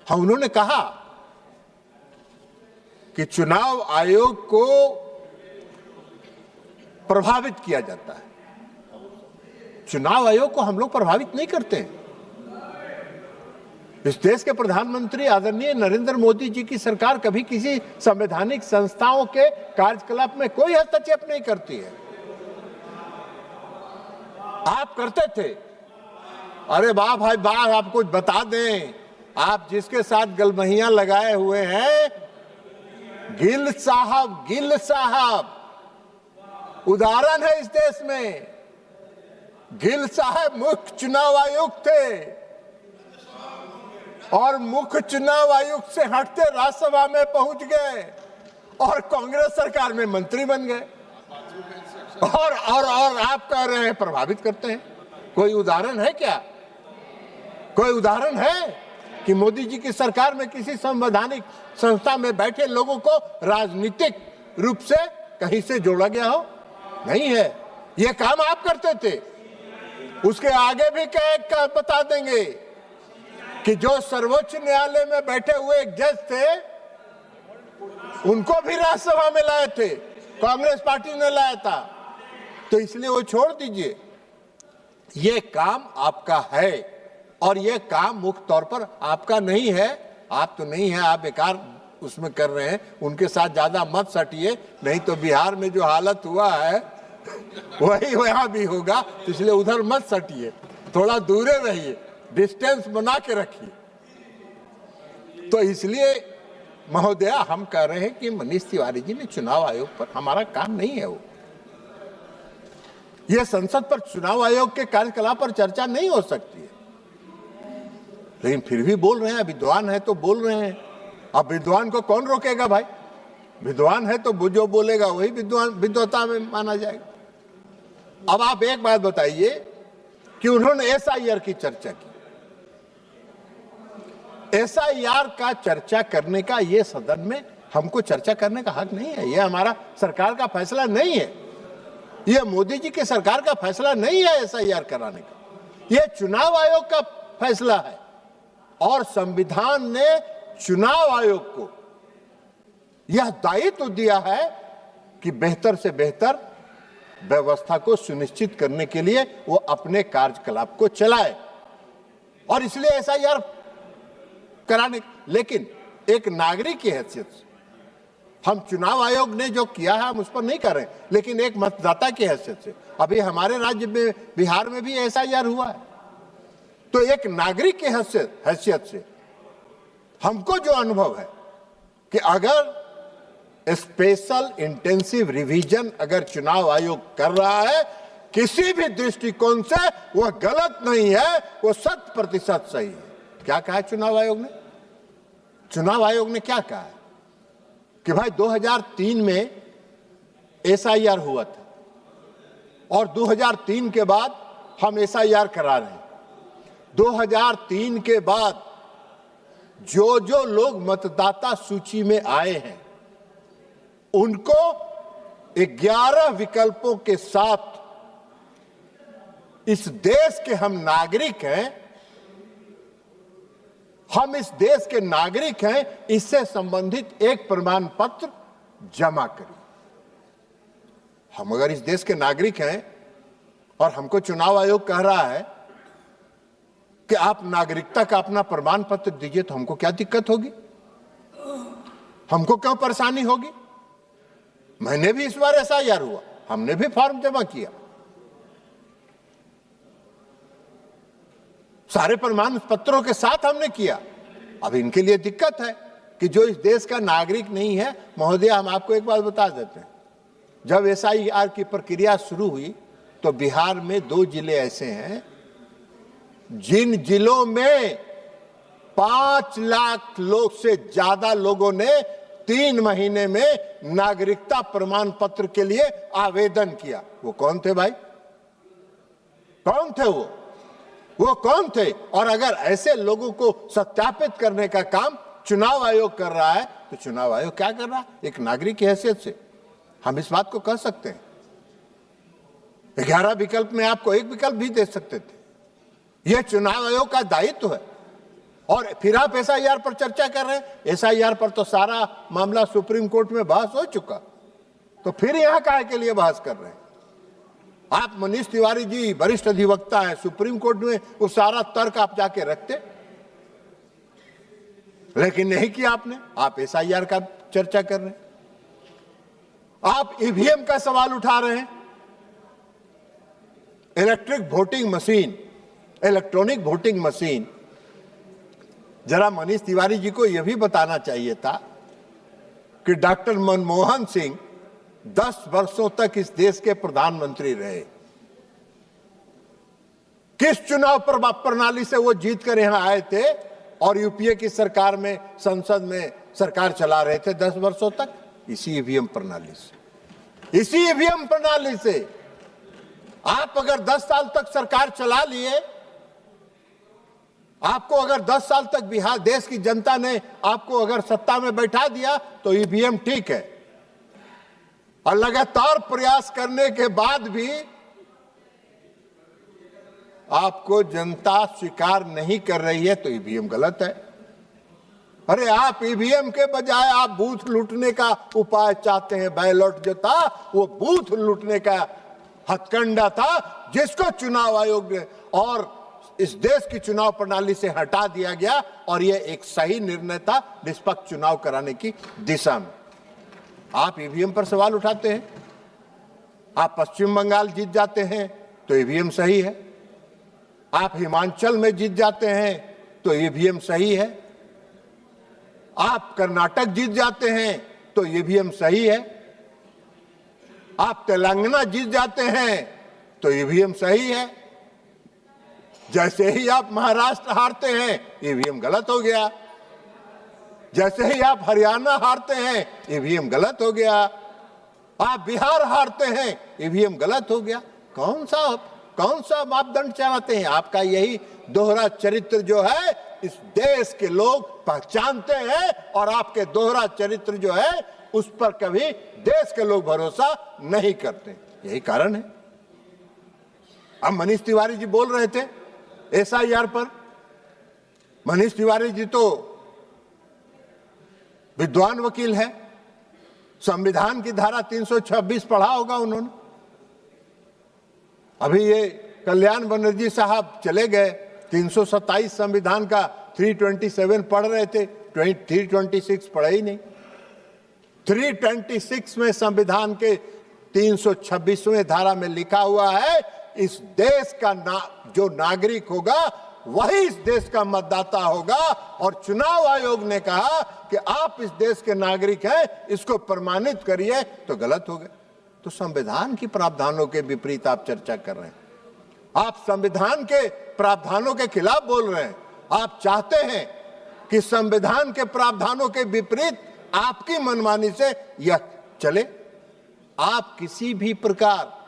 हाँ, उन्होंने कहा कि चुनाव आयोग को प्रभावित किया जाता है। चुनाव आयोग को हम लोग प्रभावित नहीं करते हैं। इस देश के प्रधानमंत्री आदरणीय नरेंद्र मोदी जी की सरकार कभी किसी संवैधानिक संस्थाओं के कार्यकलाप में कोई हस्तक्षेप नहीं करती है। आप करते थे। अरे वाह भाई वाह, आप कुछ बता दें। आप जिसके साथ गलमहियां लगाए हुए हैं, गिल साहब उदाहरण है इस देश में। गिल साहब मुख्य चुनाव आयुक्त थे और मुख्य चुनाव आयुक्त से हटते राज्यसभा में पहुंच गए और कांग्रेस सरकार में मंत्री बन गए। और आप कह रहे हैं प्रभावित करते हैं। कोई उदाहरण है क्या? कोई उदाहरण है कि मोदी जी की सरकार में किसी संवैधानिक संस्था में बैठे लोगों को राजनीतिक रूप से कहीं से जोड़ा गया हो? नहीं है। ये काम आप करते थे। उसके आगे भी क्या बता देंगे कि जो सर्वोच्च न्यायालय में बैठे हुए एक जज थे, उनको भी राज्यसभा में लाए थे, कांग्रेस पार्टी ने लाया था। तो इसलिए वो छोड़ दीजिए। ये काम आपका है और ये काम मुख्य तौर पर आपका नहीं है। आप तो नहीं है, आप बेकार उसमें कर रहे हैं। उनके साथ ज्यादा मत सटिए, नहीं तो बिहार में जो हालत हुआ है वही वहां भी होगा। तो इसलिए उधर मत सटिए, थोड़ा दूरे रहिए, डिस्टेंस बना के रखिए। तो इसलिए महोदया, हम कह रहे हैं कि मनीष तिवारी जी ने चुनाव आयोग पर, हमारा काम नहीं है वो। ये संसद पर चुनाव आयोग के कार्यकलाप पर चर्चा नहीं हो सकती है, लेकिन फिर भी बोल रहे हैं। विद्वान है तो बोल रहे हैं। अब विद्वान को कौन रोकेगा भाई? विद्वान है तो जो बोलेगा वही विद्वता में माना जाएगा। अब आप एक बात बताइए कि उन्होंने एसआईआर की चर्चा की। एसआईआर का चर्चा करने का ये सदन में हमको चर्चा करने का हक नहीं है। ये हमारा सरकार का फैसला नहीं है। ये मोदी जी की सरकार का फैसला नहीं है एसआईआर कराने का। ये चुनाव आयोग का फैसला है और संविधान ने चुनाव आयोग को यह दायित्व दिया है कि बेहतर से बेहतर व्यवस्था को सुनिश्चित करने के लिए वो अपने कार्यकलाप को चलाए और इसलिए एसआईआर कराने। लेकिन एक नागरिक की हैसियत से हम चुनाव आयोग ने जो किया है हम उस पर नहीं कर रहे, लेकिन एक मतदाता की हैसियत से अभी हमारे राज्य में, बिहार में भी एसआईआर हुआ है। तो एक नागरिक की हैसियत से हमको जो अनुभव है कि अगर स्पेशल इंटेंसिव रिवीजन अगर चुनाव आयोग कर रहा है किसी भी दृष्टिकोण से, वह गलत नहीं है, वो 100% सही है। क्या कहा है चुनाव आयोग ने? चुनाव आयोग ने क्या कहा है कि भाई 2003 में एसआईआर हुआ था और 2003 के बाद हम एसआईआर करा रहे हैं। 2003 के बाद जो लोग मतदाता सूची में आए हैं उनको 11 विकल्पों के साथ इस देश के हम नागरिक हैं, हम इस देश के नागरिक हैं, इससे संबंधित एक प्रमाण पत्र जमा करिए। हम अगर इस देश के नागरिक हैं और हमको चुनाव आयोग कह रहा है कि आप नागरिकता का अपना प्रमाण पत्र दीजिए, तो हमको क्या दिक्कत होगी? हमको क्यों परेशानी होगी? मैंने भी इस बार एसआईआर हुआ, हमने भी फॉर्म जमा किया, सारे प्रमाण पत्रों के साथ हमने किया। अब इनके लिए दिक्कत है कि जो इस देश का नागरिक नहीं है। महोदय, हम आपको एक बात बता देते हैं, जब एसआईआर की प्रक्रिया शुरू हुई तो बिहार में 2 जिले ऐसे हैं जिन जिलों में 5 लाख लोग से ज्यादा लोगों ने 3 महीने में नागरिकता प्रमाण पत्र के लिए आवेदन किया। वो कौन थे भाई? कौन थे वो कौन थे? और अगर ऐसे लोगों को सत्यापित करने का काम चुनाव आयोग कर रहा है तो चुनाव आयोग क्या कर रहा है? एक नागरिक की हैसियत से हम इस बात को कह सकते हैं। 11 विकल्प में आपको एक विकल्प भी दे सकते थे। यह चुनाव आयोग का दायित्व है और फिर आप एसआईआर पर चर्चा कर रहे हैं। एसआईआर पर तो सारा मामला सुप्रीम कोर्ट में बहस हो चुका, तो फिर यहां काहे के लिए बहस कर रहे हैं? आप मनीष तिवारी जी वरिष्ठ अधिवक्ता है, सुप्रीम कोर्ट में वो सारा तर्क आप जाके रखते, लेकिन नहीं किया आपने। आप एसआईआर का चर्चा कर रहे हैं, आप ईवीएम का सवाल उठा रहे हैं। इलेक्ट्रॉनिक वोटिंग मशीन, जरा मनीष तिवारी जी को यह भी बताना चाहिए था कि डॉक्टर मनमोहन सिंह 10 वर्षों तक इस देश के प्रधानमंत्री रहे। किस चुनाव प्रणाली से वो जीत कर यहां आए थे और यूपीए की सरकार में, संसद में सरकार चला रहे थे 10 वर्षों तक? इसी ईवीएम प्रणाली से। इसी ईवीएम प्रणाली से आप अगर 10 साल तक सरकार चला लिए, आपको अगर 10 साल तक बिहार देश की जनता ने आपको अगर सत्ता में बैठा दिया तो ईवीएम ठीक है, और लगातार प्रयास करने के बाद भी आपको जनता स्वीकार नहीं कर रही है तो ईवीएम गलत है। अरे आप ईवीएम के बजाय आप बूथ लूटने का उपाय चाहते हैं। बैलेट जो था वो बूथ लूटने का हथकंडा था, जिसको चुनाव आयोग ने और इस देश की चुनाव प्रणाली से हटा दिया गया, और यह एक सही निर्णय था निष्पक्ष चुनाव कराने की दिशा में। आप ईवीएम पर सवाल उठाते हैं। आप पश्चिम बंगाल जीत जाते हैं तो ईवीएम सही है, आप हिमाचल में जीत जाते हैं तो ईवीएम सही है, आप कर्नाटक जीत जाते हैं तो ईवीएम सही है, आप तेलंगाना जीत जाते हैं तो ईवीएम सही है। जैसे ही आप महाराष्ट्र हारते हैं ईवीएम गलत हो गया, जैसे ही आप हरियाणा हारते हैं ईवीएम गलत हो गया, आप बिहार हारते हैं ईवीएम गलत हो गया। कौन सा मापदंड चाहते हैं? आपका यही दोहरा चरित्र जो है इस देश के लोग पहचानते हैं, और आपके दोहरा चरित्र जो है उस पर कभी देश के लोग भरोसा नहीं करते। यही कारण है। अब मनीष तिवारी जी बोल रहे थे एसआईआर पर। मनीष तिवारी जी तो विद्वान वकील है, संविधान की धारा 326 पढ़ा होगा उन्होंने। अभी ये कल्याण बनर्जी साहब चले गए, 327 संविधान का 327 पढ़ रहे थे, 326 पढ़े ही नहीं। 326 में संविधान के 326वें धारा में लिखा हुआ है, इस देश का जो नागरिक होगा वही इस देश का मतदाता होगा, और चुनाव आयोग ने कहा कि आप इस देश के नागरिक हैं, इसको प्रमाणित करिए, तो गलत हो गए। तो संविधान की प्रावधानों के विपरीत आप चर्चा कर रहे हैं, आप संविधान के प्रावधानों के खिलाफ बोल रहे हैं। आप चाहते हैं कि संविधान के प्रावधानों के विपरीत आपकी मनमानी से यह चले। आप किसी भी प्रकार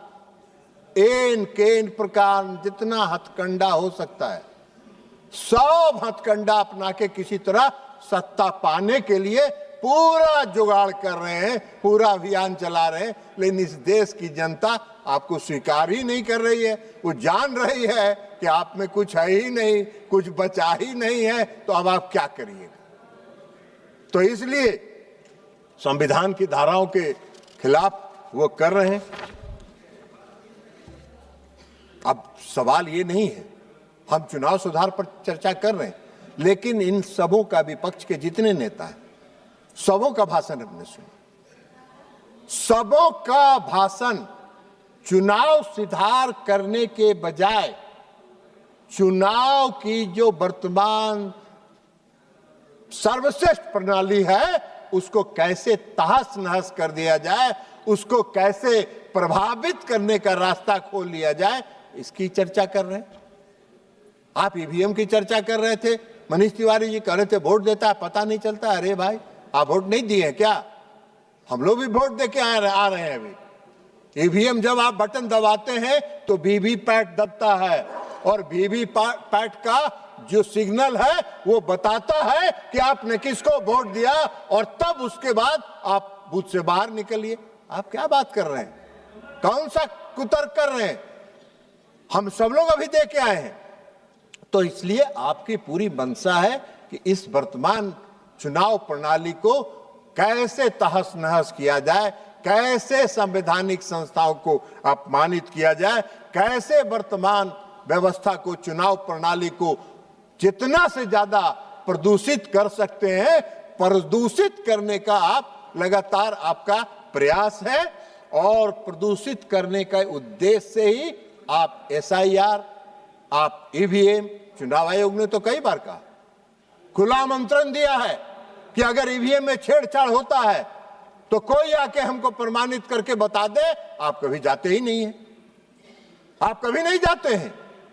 प्रकार जितना हथकंडा हो सकता है सब हथकंडा अपना के किसी तरह सत्ता पाने के लिए पूरा जुगाड़ कर रहे हैं, पूरा अभियान चला रहे हैं, लेकिन इस देश की जनता आपको स्वीकार ही नहीं कर रही है। वो जान रही है कि आप में कुछ है ही नहीं, कुछ बचा ही नहीं है, तो अब आप क्या करिएगा? तो इसलिए संविधान की धाराओं के खिलाफ वो कर रहे हैं। अब सवाल ये नहीं है, हम चुनाव सुधार पर चर्चा कर रहे हैं, लेकिन इन सबों का विपक्ष के जितने नेता हैं सबों का भाषण हमने सुना। सबों का भाषण चुनाव सुधार करने के बजाय चुनाव की जो वर्तमान सर्वश्रेष्ठ प्रणाली है उसको कैसे तहस नहस कर दिया जाए, उसको कैसे प्रभावित करने का रास्ता खोल लिया जाए, इसकी चर्चा कर रहे हैं। आप ईवीएम की चर्चा कर रहे थे, मनीष तिवारी जी कह रहे थे वोट देता है पता नहीं चलता। अरे भाई, आप वोट नहीं दिए क्या? हम लोग भी वोट दे के आ रहे हैं। अभी ईवीएम जब आप बटन दबाते हैं तो वीवीपैट दबता है, और वीवीपैट का जो सिग्नल है वो बताता है कि आपने किसको वोट दिया, और तब उसके बाद आप बूथ से बाहर निकलिए। आप क्या बात कर रहे हैं? कौन सा कुतर्क कर रहे हैं? हम सब लोग अभी दे के आए हैं। तो इसलिए आपकी पूरी मंशा है कि इस वर्तमान चुनाव प्रणाली को कैसे तहस नहस किया जाए, कैसे संवैधानिक संस्थाओं को अपमानित किया जाए, कैसे वर्तमान व्यवस्था को, चुनाव प्रणाली को जितना से ज्यादा प्रदूषित कर सकते हैं, प्रदूषित करने का आप लगातार आपका प्रयास है। और प्रदूषित करने का उद्देश्य से ही आप SIR, आप EVM, चुनाव आयोग ने तो कई बार कहा, खुला आमंत्रण दिया है कि अगर EVM में छेड़छाड़ होता है तो कोई आके हमको प्रमाणित करके बता दे। आप कभी जाते ही नहीं है, आप कभी नहीं जाते हैं।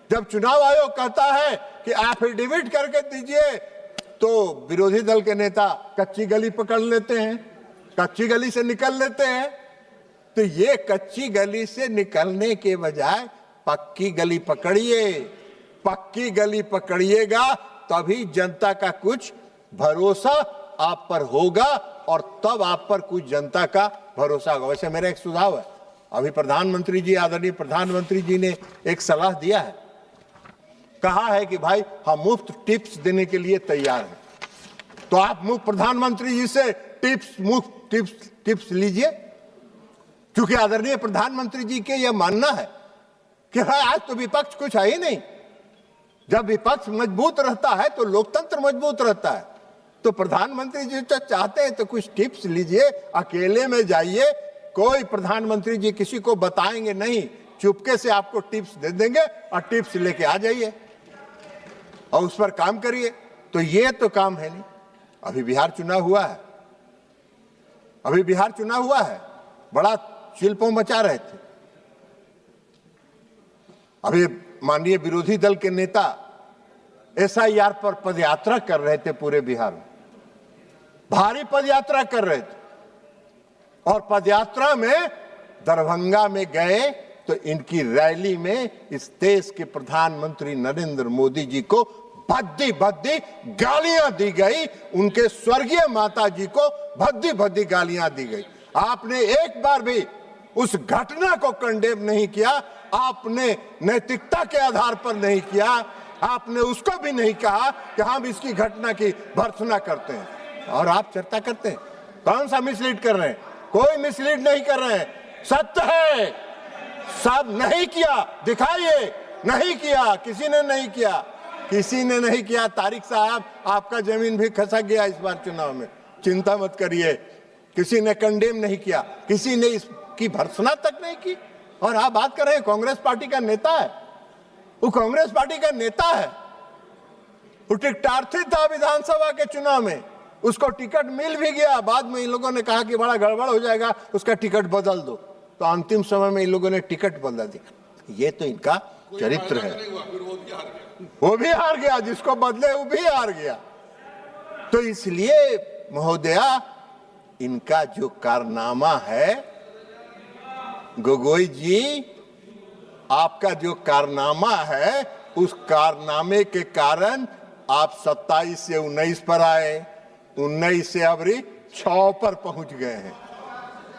जब चुनाव आयोग कहता है कि एफिडेविट करके दीजिए तो विरोधी दल के नेता कच्ची गली पकड़ लेते हैं, कच्ची गली से निकल लेते हैं। तो ये कच्ची गली से निकलने के बजाय पक्की गली पकड़िए, पक्की गली पकड़िएगा तभी जनता का कुछ भरोसा आप पर होगा और तब आप पर कुछ जनता का भरोसा होगा। वैसे मेरा एक सुझाव है, अभी प्रधानमंत्री जी, आदरणीय प्रधानमंत्री जी ने एक सलाह दिया है, कहा है कि भाई हम मुफ्त टिप्स देने के लिए तैयार हैं। तो आप मुफ्त प्रधानमंत्री जी से मुफ्त टिप्स लीजिए, क्योंकि आदरणीय प्रधानमंत्री जी के यह मानना है कि भाई आज तो विपक्ष कुछ है ही नहीं। जब विपक्ष मजबूत रहता है तो लोकतंत्र मजबूत रहता है। तो प्रधानमंत्री जी तो चाहते हैं तो कुछ टिप्स लीजिए, अकेले में जाइए, कोई प्रधानमंत्री जी किसी को बताएंगे नहीं, चुपके से आपको टिप्स दे देंगे और टिप्स लेके आ जाइए और उस पर काम करिए। तो ये तो काम है नहीं। अभी बिहार चुनाव हुआ है, अभी बिहार चुनाव हुआ है, बड़ा शिल्पों मचा रहे थे। अभी माननीय विरोधी दल के नेता SIR पर पदयात्रा कर रहे थे, पूरे बिहार में भारी पदयात्रा कर रहे थे। और पदयात्रा में दरभंगा में गए तो इनकी रैली में इस देश के प्रधानमंत्री नरेंद्र मोदी जी को भद्दी भद्दी गालियां दी गई, उनके स्वर्गीय माता जी को भद्दी भद्दी गालियां दी गई। आपने एक बार भी उस घटना को कंडेम नहीं किया, आपने नैतिकता के आधार पर नहीं किया, आपने उसको भी नहीं कहा कि हम इसकी घटना की भर्त्सना करते हैं। और आप चर्चा करते हैं, कौन सा मिसलीड कर रहे हैं? कोई मिसलीड नहीं कर रहे हैं, सत्य है, सब नहीं किया, दिखाइए, नहीं किया, किसी ने नहीं किया, किसी ने नहीं किया। तारिक साहब, आपका जमीन भी खसक गया इस बार चुनाव में, चिंता मत करिए, किसी ने कंडेम नहीं किया, किसी ने इसकी भर्त्सना तक नहीं की। और आप बात कर रहे हैं कांग्रेस पार्टी का नेता है, वो कांग्रेस पार्टी का नेता है, वो टिकटार्थी था विधानसभा के चुनाव में, उसको टिकट मिल भी गया, बाद में इन लोगों ने कहा कि बड़ा गड़बड़ हो जाएगा, उसका टिकट बदल दो, तो अंतिम समय में इन लोगों ने टिकट बदल दिया। ये तो इनका चरित्र है। वो भी हार गया, जिसको बदले वो भी हार गया। तो इसलिए महोदया, इनका जो कारनामा है, गोगोई जी, आपका जो कारनामा है, उस कारनामे के कारण आप 27 से 19 पर आए, 19 से अबरी 6 पर पहुंच गए हैं,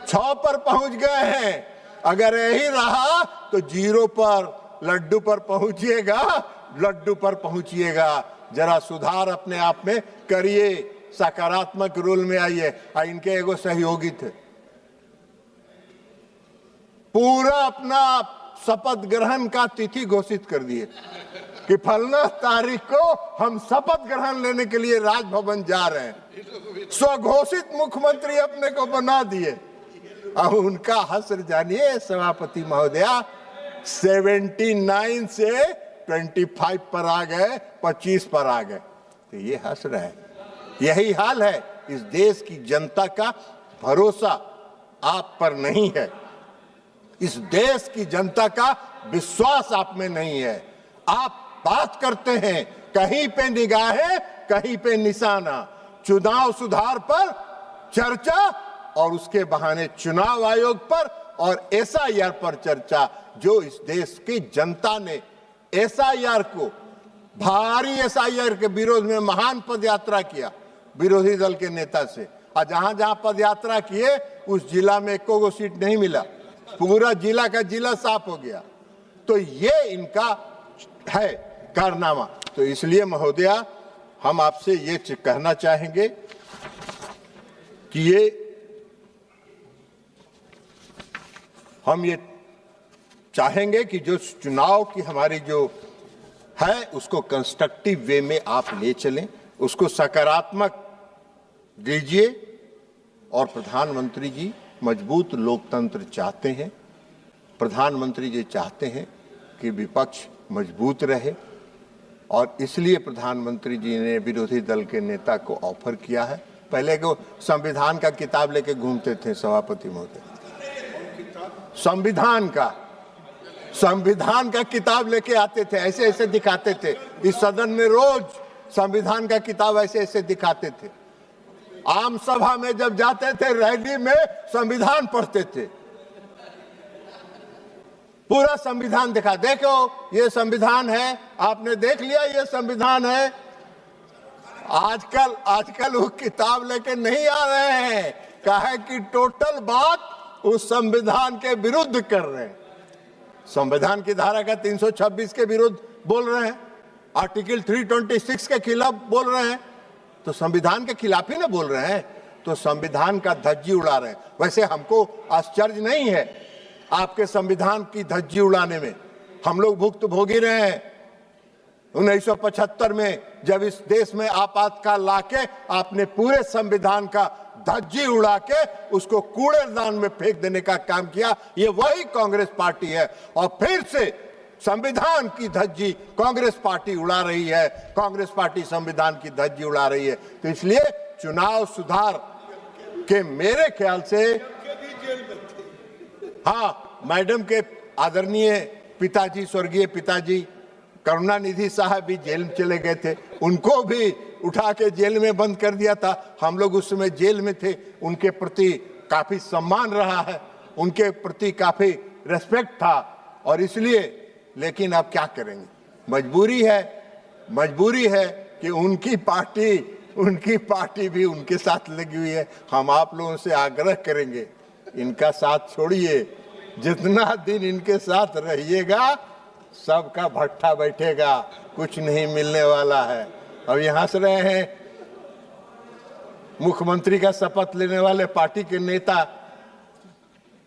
6 पर पहुंच गए हैं। अगर यही रहा तो 0 पर, लड्डू पर पहुंचिएगा, लड्डू पर पहुंचिएगा। जरा सुधार अपने आप में करिए, सकारात्मक रोल में आइए। इनके एगो सहयोगी थे, पूरा अपना शपथ ग्रहण का तिथि घोषित कर दिए कि फलना तारीख को हम शपथ ग्रहण लेने के लिए राजभवन जा रहे हैं। स्वघोषित मुख्यमंत्री अपने को बना दिए। अब उनका हश्र जानिए सभापति महोदया, 79 से 25 पर आ गए, 25 पर आ गए। तो ये हश्र है। यही हाल है, इस देश की जनता का भरोसा आप पर नहीं है, इस देश की जनता का विश्वास आप में नहीं है। आप बात करते हैं, कहीं पे निगाहें, कहीं पे निशाना, चुनाव सुधार पर चर्चा और उसके बहाने चुनाव आयोग पर और SIR पर चर्चा। जो इस देश की जनता ने SIR को, भारी SIR के विरोध में महान पदयात्रा किया विरोधी दल के नेता से, और जहां जहां पदयात्रा किए उस जिला में एको गो सीट नहीं मिला, पूरा जिला का जिला साफ हो गया। तो ये इनका है कारनामा। तो इसलिए महोदया हम आपसे ये कहना चाहेंगे कि हम ये चाहेंगे कि जो चुनाव की हमारी जो है उसको कंस्ट्रक्टिव वे में आप ले चलें, उसको सकारात्मक दीजिए। और प्रधानमंत्री जी मजबूत लोकतंत्र चाहते हैं, प्रधानमंत्री जी चाहते हैं कि विपक्ष मजबूत रहे, और इसलिए प्रधानमंत्री जी ने विरोधी दल के नेता को ऑफर किया है। पहले को संविधान का किताब लेके घूमते थे सभापति महोदय, संविधान का किताब लेके आते थे, ऐसे ऐसे दिखाते थे इस सदन में, रोज संविधान का किताब ऐसे ऐसे दिखाते थे। आम सभा में जब जाते थे रैली में संविधान पढ़ते थे, पूरा संविधान दिखा, देखो ये संविधान है, आपने देख लिया ये संविधान है। आजकल वो किताब लेके नहीं आ रहे हैं, कहे कि टोटल बात उस संविधान के विरुद्ध कर रहे हैं, संविधान की धारा का 326 के विरुद्ध बोल रहे हैं, आर्टिकल 326 के खिलाफ बोल रहे हैं, तो संविधान के खिलाफ ही ना बोल रहे हैं, तो संविधान का धज्जी उड़ा रहे हैं। वैसे हमको आश्चर्य नहीं है आपके संविधान की धज्जी उड़ाने में, हम लोग भुक्तभोगी रहे हैं। 1975 में जब इस देश में आपातकाल लाके आपने पूरे संविधान का धज्जी उड़ा के उसको कूड़ेदान में फेंक देने का काम किया, ये वही कांग्रेस पार्टी है। और फिर से संविधान की धज्जी कांग्रेस पार्टी उड़ा रही है, कांग्रेस पार्टी संविधान की धज्जी उड़ा रही है। तो इसलिए चुनाव सुधार के मेरे ख्याल से, हाँ, मैडम के आदरणीय पिताजी, स्वर्गीय पिताजी करुणानिधि साहब भी जेल में चले गए थे, उनको भी उठा के जेल में बंद कर दिया था। हम लोग उस समय जेल में थे, उनके प्रति काफी सम्मान रहा है, उनके प्रति काफी रेस्पेक्ट था, और इसलिए, लेकिन अब क्या करेंगे, मजबूरी है कि उनकी पार्टी भी उनके साथ लगी हुई है। हम आप लोगों से आग्रह करेंगे, इनका साथ छोड़िए, जितना दिन इनके साथ रहिएगा सबका भट्ठा बैठेगा, कुछ नहीं मिलने वाला है। अब ये हंस रहे हैं, मुख्यमंत्री का शपथ लेने वाले पार्टी के नेता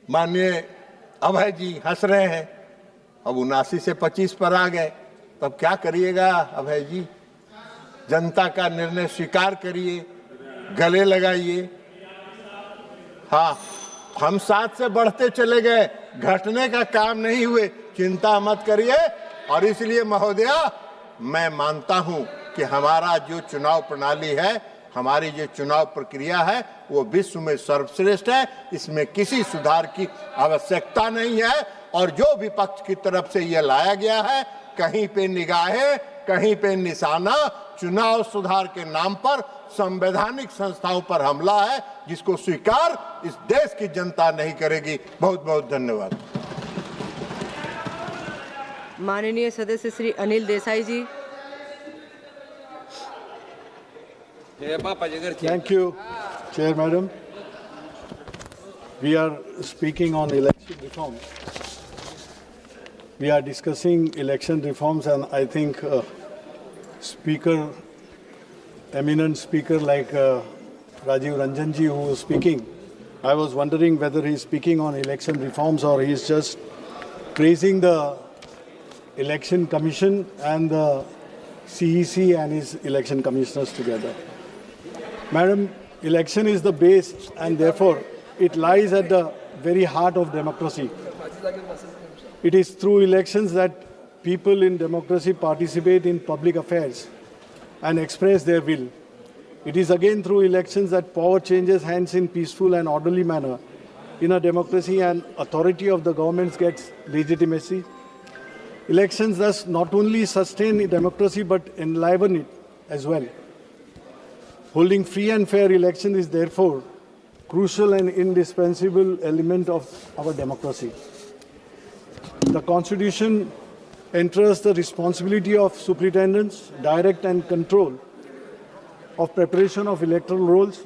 माननीय अभय जी हंस रहे हैं, अब 79 से 25 पर आ गए, तब क्या करिएगा अभय जी? जनता का निर्णय स्वीकार करिए, गले लगाइए। हाँ, हम 7 से बढ़ते चले गए, घटने का काम नहीं हुए, चिंता मत करिए। और इसलिए महोदया, मैं मानता हूं कि हमारा जो चुनाव प्रणाली है, हमारी जो चुनाव प्रक्रिया है, वो विश्व में सर्वश्रेष्ठ है, इसमें किसी सुधार की आवश्यकता नहीं है। और जो विपक्ष की तरफ से ये लाया गया है, कहीं पे निगाहें, कहीं पे निशाना, चुनाव सुधार के नाम पर संवैधानिक संस्थाओं पर हमला है, जिसको स्वीकार इस देश की जनता नहीं करेगी। बहुत बहुत धन्यवाद। माननीय सदस्य श्री अनिल देसाई जी। Thank you, Chair Madam. We are speaking on election reforms. We are discussing election reforms, and I think eminent speaker like Rajiv Ranjan ji, who was speaking, I was wondering whether he's speaking on election reforms or he's just praising the Election Commission and the CEC and his election commissioners together. Madam, election is the base, and therefore it lies at the very heart of democracy. It is through elections that people in democracy participate in public affairs and express their will. It is again through elections that power changes hands in peaceful and orderly manner. In a democracy, and authority of the governments gets legitimacy. Elections thus not only sustain democracy but enliven it as well. Holding free and fair elections is therefore crucial and indispensable element of our democracy. The Constitution entrusts the responsibility of superintendents, direct and control of preparation of electoral rolls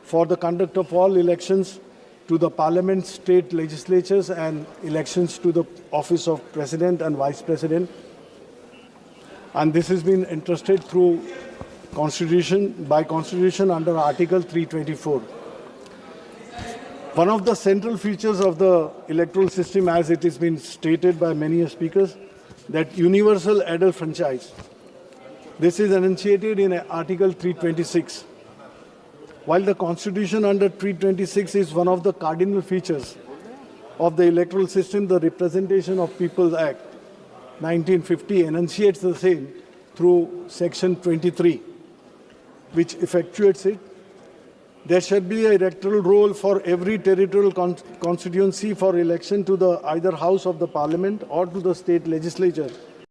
for the conduct of all elections to the Parliament, state legislatures and elections to the office of President and Vice President. and this has been entrusted through by Constitution under Article 324. One of the central features of the electoral system, as it has been stated by many speakers, that universal adult franchise. This is enunciated in Article 326. While the Constitution under 326 is one of the cardinal features of the electoral system, the Representation of People's Act 1950 enunciates the same through Section 23, which effectuates it. There should be an electoral roll for every territorial constituency for election to the either House of the Parliament or to the state legislature